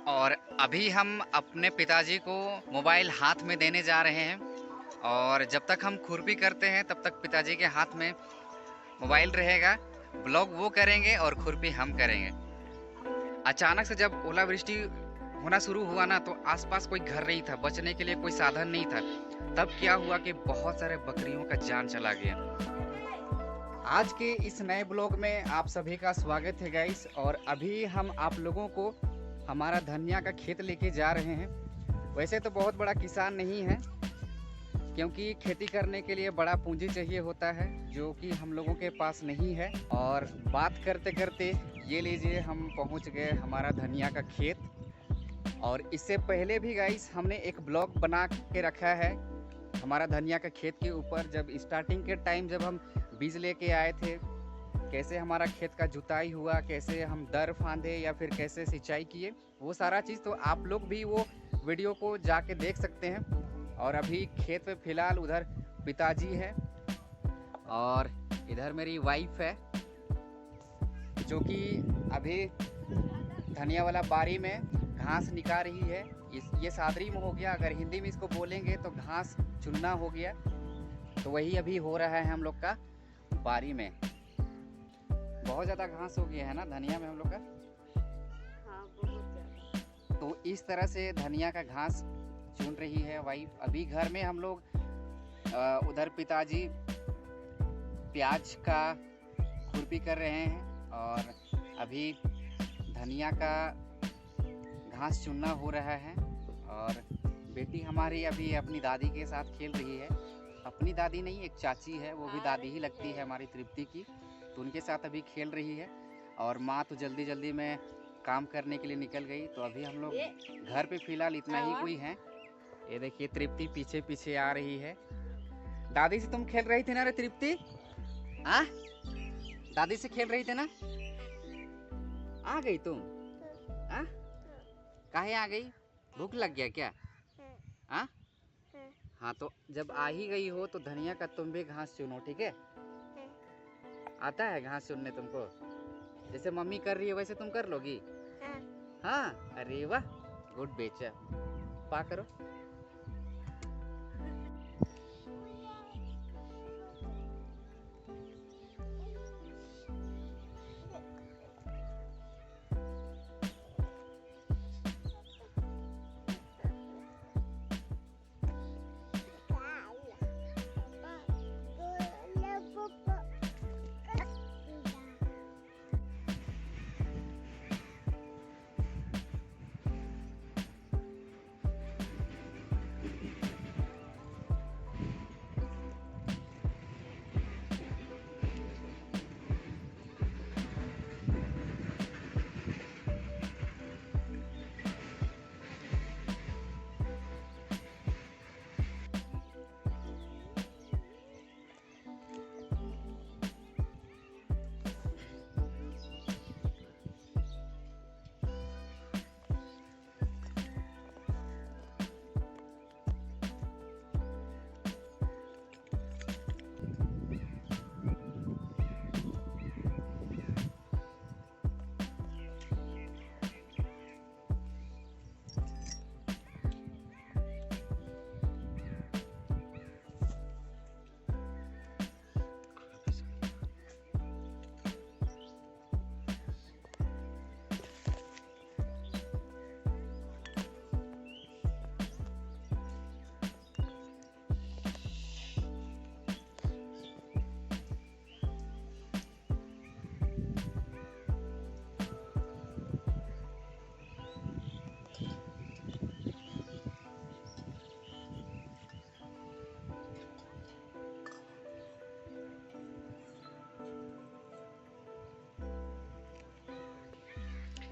और अभी हम अपने पिताजी को मोबाइल हाथ में देने जा रहे हैं। और जब तक हम खुरपी करते हैं तब तक पिताजी के हाथ में मोबाइल रहेगा। ब्लॉग वो करेंगे और खुरपी हम करेंगे। अचानक से जब ओलावृष्टि होना शुरू हुआ ना, तो आसपास कोई घर नहीं था, बचने के लिए कोई साधन नहीं था। तब क्या हुआ कि बहुत सारे बकरियों का जान चला गया। आज के इस नए ब्लॉग में आप सभी का स्वागत है गाइस। और अभी हम आप लोगों को हमारा धनिया का खेत लेके जा रहे हैं। वैसे तो बहुत बड़ा किसान नहीं है, क्योंकि खेती करने के लिए बड़ा पूंजी चाहिए होता है, जो कि हम लोगों के पास नहीं है। और बात करते करते ये लीजिए हम पहुंच गए हमारा धनिया का खेत। और इससे पहले भी गाइस हमने एक ब्लॉग बना के रखा है हमारा धनिया का खेत के ऊपर। जब स्टार्टिंग के टाइम जब हम बीज लेके आए थे, कैसे हमारा खेत का जुताई हुआ, कैसे हम दर फांदे या फिर कैसे सिंचाई किए, वो सारा चीज़ तो आप लोग भी वो वीडियो को जाके देख सकते हैं। और अभी खेत में फ़िलहाल उधर पिताजी है और इधर मेरी वाइफ है, जो कि अभी धनिया वाला बारी में घास निकाल रही है। ये सादरी में हो गया, अगर हिंदी में इसको बोलेंगे तो घास चुनना हो गया। तो वही अभी हो रहा है हम लोग का बारी में। बहुत ज़्यादा घास हो गया है ना धनिया में हम लोग का। हाँ, बहुत ज़्यादा। तो इस तरह से धनिया का घास चुन रही है वाइफ। अभी घर में हम लोग उधर पिताजी प्याज का खुरपी कर रहे हैं और अभी धनिया का घास चुनना हो रहा है। और बेटी हमारी अभी अपनी दादी के साथ खेल रही है। अपनी दादी नहीं, एक चाची है, वो भी दादी ही लगती है हमारी तृप्ति की, तो उनके साथ अभी खेल रही है। और माँ तो जल्दी जल्दी में काम करने के लिए निकल गई। तो अभी हम लोग घर पे फिलहाल इतना ही कोई है। ये देखिए तृप्ति पीछे पीछे आ रही है। दादी से तुम खेल रही थी ना रे तृप्ति? हाँ, दादी से खेल रही थी ना? आ गई तुम? हाँ, काहे आ गई? भूख लग गया क्या? हाँ हाँ, तो जब आ ही गई हो तो धनिया का तुम भी घास चुनो, ठीक है? आता है घास चुनने तुमको? जैसे मम्मी कर रही है वैसे तुम कर लोगी? हाँ, अरे वाह, गुड बेचा। पा करो।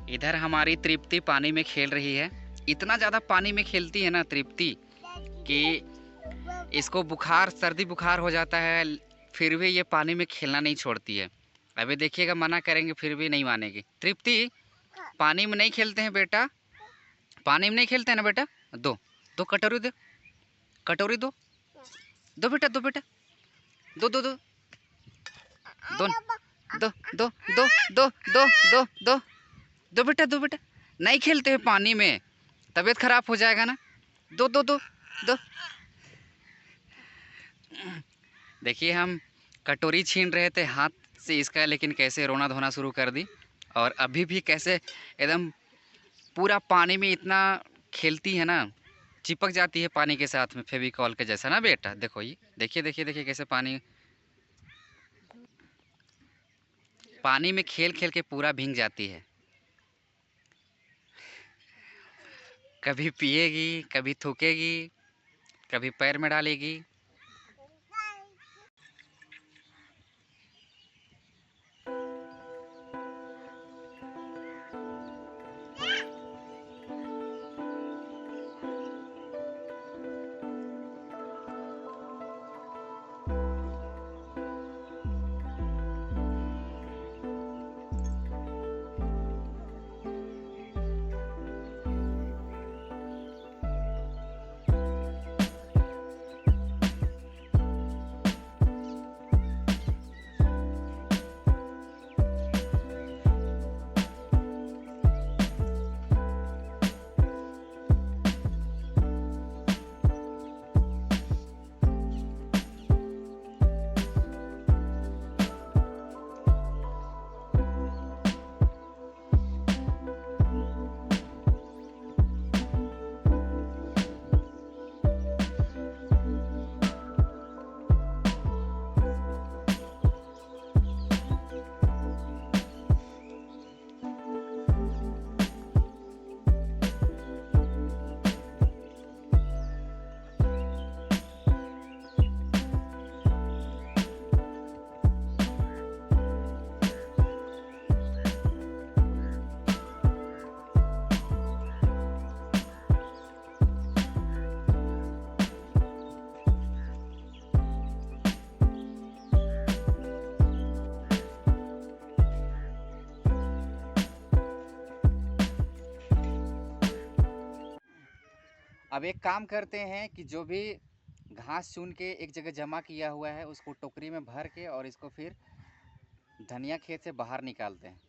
इधर हमारी तृप्ति पानी में खेल रही है। इतना ज़्यादा पानी में खेलती है ना तृप्ति कि इसको बुखार, सर्दी बुखार हो जाता है, फिर भी ये पानी में खेलना नहीं छोड़ती है। अभी देखिएगा, मना करेंगे फिर भी नहीं मानेगी। तृप्ति, पानी में नहीं खेलते हैं बेटा, पानी में नहीं खेलते हैं ना बेटा। दो दो कटोरी दो, कटोरी दो, दो बेटा, दो बेटा, दो दो दो दो दो दो दो दो दो दो दो दो बेटा, दो बेटा, नहीं खेलते हैं पानी में, तबीयत खराब हो जाएगा ना। दो दो दो दो। देखिए हम कटोरी छीन रहे थे हाथ से इसका, लेकिन कैसे रोना धोना शुरू कर दी। और अभी भी कैसे एकदम पूरा पानी में इतना खेलती है ना, चिपक जाती है पानी के साथ में फेविकॉल के जैसा ना बेटा। देखो ये देखिए देखिए देखिए कैसे पानी पानी में खेल खेल के पूरा भीग जाती है। कभी पिएगी, कभी थूकेगी, कभी पैर में डालेगी। अब एक काम करते हैं कि जो भी घास चुन के एक जगह जमा किया हुआ है उसको टोकरी में भर के और इसको फिर धनिया खेत से बाहर निकालते हैं।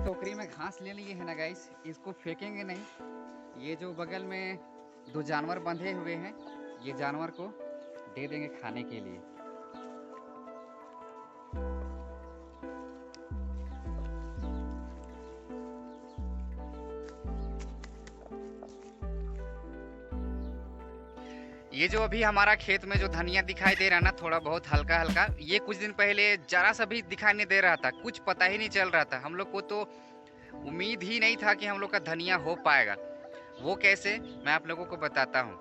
टोकरी में घास ले लिए है ना गाइस, इसको फेंकेंगे नहीं। ये जो बगल में दो जानवर बंधे हुए हैं, ये जानवर को दे देंगे खाने के लिए। ये जो अभी हमारा खेत में जो धनिया दिखाई दे रहा है ना, थोड़ा बहुत हल्का हल्का, ये कुछ दिन पहले जरा सा भी दिखाई नहीं दे रहा था, कुछ पता ही नहीं चल रहा था। हम लोग को तो उम्मीद ही नहीं था कि हम लोग का धनिया हो पाएगा। वो कैसे, मैं आप लोगों को बताता हूँ।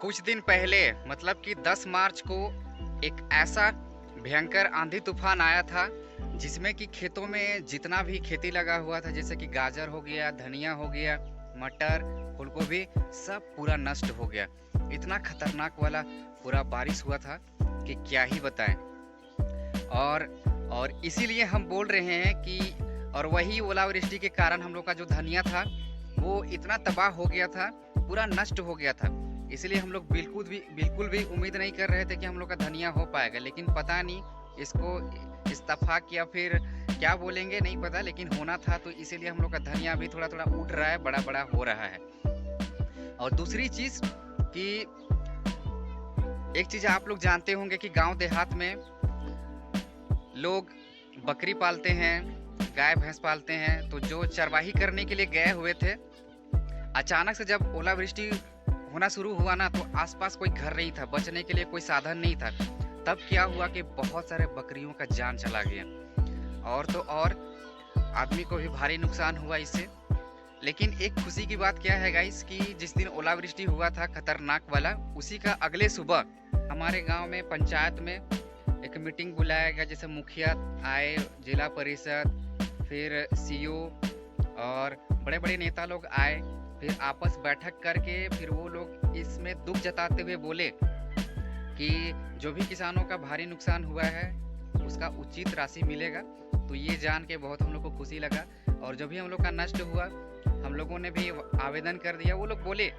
कुछ दिन पहले मतलब कि 10 मार्च को एक ऐसा भयंकर आंधी तूफान आया था जिसमें कि खेतों में जितना भी खेती लगा हुआ था, जैसे कि गाजर हो गया, धनिया हो गया, मटर, फूलगोभी, सब पूरा नष्ट हो गया। इतना खतरनाक वाला पूरा बारिश हुआ था कि क्या ही बताएं। और इसीलिए हम बोल रहे हैं कि और वही ओलावृष्टि के कारण हम लोग का जो धनिया था वो इतना तबाह हो गया था, पूरा नष्ट हो गया था। इसलिए हम लोग बिल्कुल भी उम्मीद नहीं कर रहे थे कि हम लोग का धनिया हो पाएगा। लेकिन पता नहीं इसको इस्तेफाक या फिर क्या बोलेंगे नहीं पता, लेकिन होना था। तो इसीलिए हम लोग का धनिया भी थोड़ा थोड़ा उठ रहा है, बड़ा बड़ा हो रहा है। और दूसरी चीज़ कि एक चीज़ आप लोग जानते होंगे कि गांव देहात में लोग बकरी पालते हैं, गाय भैंस पालते हैं। तो जो चरवाही करने के लिए गए हुए थे, अचानक से जब ओलावृष्टि होना शुरू हुआ ना, तो आसपास कोई घर नहीं था, बचने के लिए कोई साधन नहीं था। तब क्या हुआ कि बहुत सारे बकरियों का जान चला गया, और तो और आदमी को भी भारी नुकसान हुआ इससे। लेकिन एक खुशी की बात क्या है गाइस कि जिस दिन ओलावृष्टि हुआ था खतरनाक वाला, उसी का अगले सुबह हमारे गांव में पंचायत में एक मीटिंग बुलाया गया, जैसे मुखिया आए, जिला परिषद, फिर सीओ और बड़े बड़े नेता लोग आए। फिर आपस बैठक करके फिर वो लोग इसमें दुख जताते हुए बोले कि जो भी किसानों का भारी नुकसान हुआ है उसका उचित राशि मिलेगा। तो ये जान के बहुत हम लोग को खुशी लगा। और जो भी हम लोग का नष्ट हुआ, हम लोगों ने भी आवेदन कर दिया। वो लोग बोले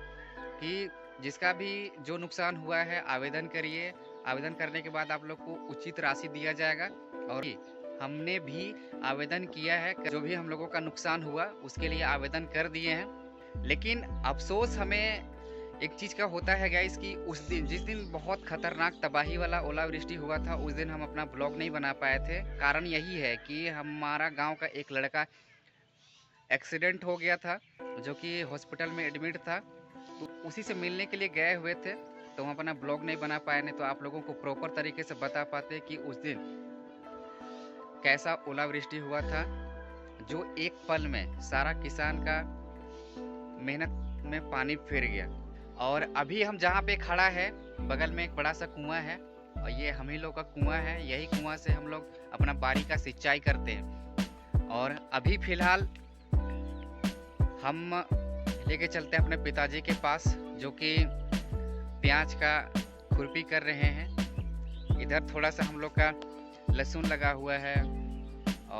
कि जिसका भी जो नुकसान हुआ है आवेदन करिए, आवेदन करने के बाद आप लोग को उचित राशि दिया जाएगा। और हमने भी आवेदन किया है, जो भी हम लोगों का नुकसान हुआ उसके लिए आवेदन कर दिए हैं। लेकिन अफसोस हमें एक चीज़ का होता है गाइस कि उस दिन, जिस दिन बहुत खतरनाक तबाही वाला ओलावृष्टि हुआ था, उस दिन हम अपना ब्लॉग नहीं बना पाए थे। कारण यही है कि हमारा गांव का एक लड़का एक्सीडेंट हो गया था, जो कि हॉस्पिटल में एडमिट था। तो उसी से मिलने के लिए गए हुए थे, तो हम अपना ब्लॉग नहीं बना पाए, नहीं तो आप लोगों को प्रॉपर तरीके से बता पाते कि उस दिन कैसा ओलावृष्टि हुआ था, जो एक पल में सारा किसान का मेहनत में पानी फिर गया। और अभी हम जहाँ पे खड़ा है, बगल में एक बड़ा सा कुआं है, और ये हम ही लोग का कुआं है। यही कुआं से हम लोग अपना बाड़ी का सिंचाई करते हैं। और अभी फिलहाल हम लेके चलते हैं अपने पिताजी के पास, जो कि प्याज का खुरपी कर रहे हैं। इधर थोड़ा सा हम लोग का लहसुन लगा हुआ है,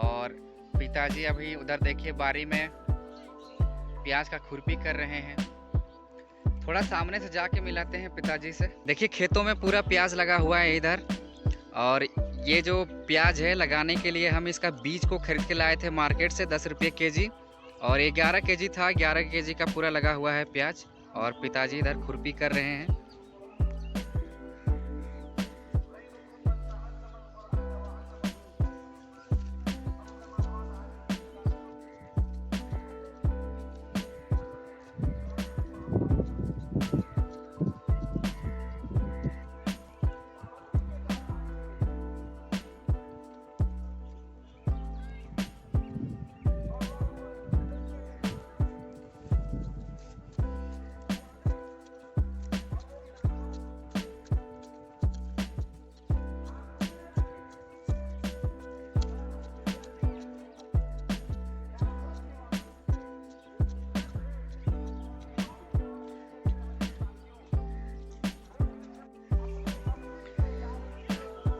और पिताजी अभी उधर देखिए बारी में प्याज का खुरपी कर रहे हैं। थोड़ा सामने से जाके मिलाते हैं पिताजी से। देखिए खेतों में पूरा प्याज लगा हुआ है इधर। और ये जो प्याज है लगाने के लिए हम इसका बीज को खरीद के लाए थे मार्केट से 10 रुपये केजी, और ये 11 केजी था। 11 केजी का पूरा लगा हुआ है प्याज, और पिताजी इधर खुरपी कर रहे हैं।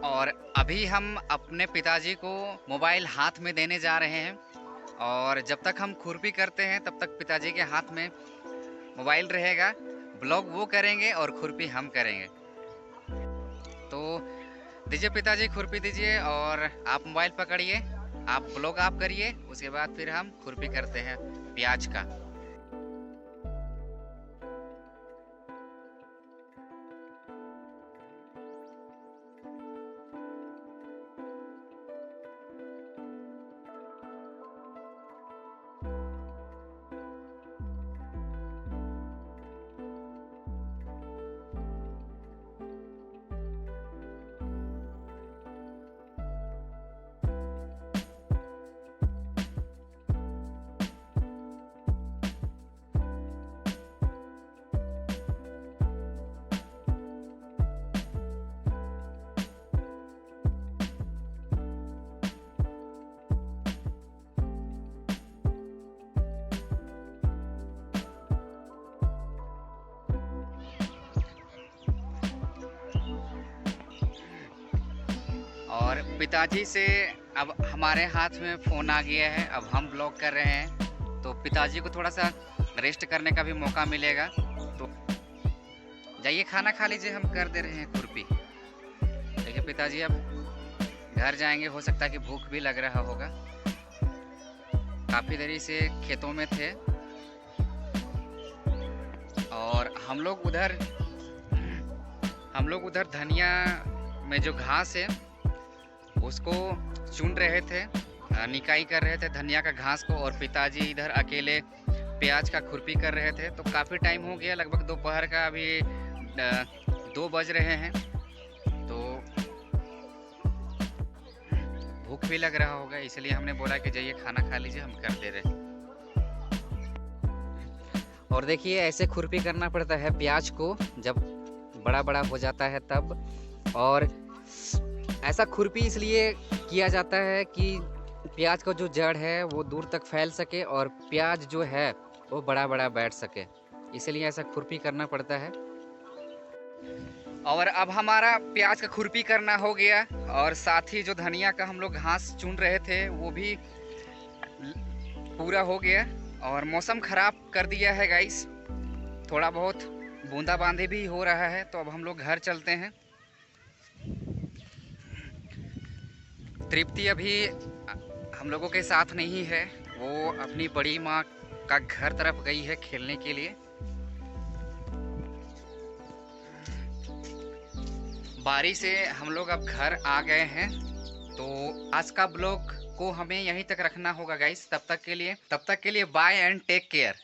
और अभी हम अपने पिताजी को मोबाइल हाथ में देने जा रहे हैं। और जब तक हम खुरपी करते हैं तब तक पिताजी के हाथ में मोबाइल रहेगा। ब्लॉग वो करेंगे और खुरपी हम करेंगे। तो दीजिए पिताजी, खुरपी दीजिए, और आप मोबाइल पकड़िए, आप ब्लॉग आप करिए, उसके बाद फिर हम खुरपी करते हैं प्याज का। और पिताजी से अब हमारे हाथ में फ़ोन आ गया है, अब हम ब्लॉग कर रहे हैं, तो पिताजी को थोड़ा सा रेस्ट करने का भी मौका मिलेगा। तो जाइए खाना खा लीजिए, हम कर दे रहे हैं खुरपी। देखिए पिताजी अब घर जाएंगे, हो सकता है कि भूख भी लग रहा होगा, काफ़ी देरी से खेतों में थे। और हम लोग उधर हम लोग उधर धनिया में जो घास है उसको चुन रहे थे, निकाई कर रहे थे धनिया का घास को, और पिताजी इधर अकेले प्याज का खुरपी कर रहे थे। तो काफ़ी टाइम हो गया, लगभग दोपहर का अभी 2 बज रहे हैं। तो भूख भी लग रहा होगा, इसलिए हमने बोला कि जाइए खाना खा लीजिए, हम कर दे रहे। और देखिए ऐसे खुरपी करना पड़ता है प्याज को, जब बड़ा बड़ा हो जाता है तब। और ऐसा खुरपी इसलिए किया जाता है कि प्याज का जो जड़ है वो दूर तक फैल सके और प्याज जो है वो बड़ा बड़ा बैठ सके, इसलिए ऐसा खुरपी करना पड़ता है। और अब हमारा प्याज का खुरपी करना हो गया, और साथ ही जो धनिया का हम लोग घास चुन रहे थे वो भी पूरा हो गया। और मौसम ख़राब कर दिया है गाइस, थोड़ा बहुत बूंदाबांदी भी हो रहा है। तो अब हम लोग घर चलते हैं। तृप्ति अभी हम लोगों के साथ नहीं है, वो अपनी बड़ी माँ का घर तरफ गई है खेलने के लिए। बारी से हम लोग अब घर आ गए हैं। तो आज का ब्लॉग को हमें यहीं तक रखना होगा गाइस। तब तक के लिए बाय एंड टेक केयर।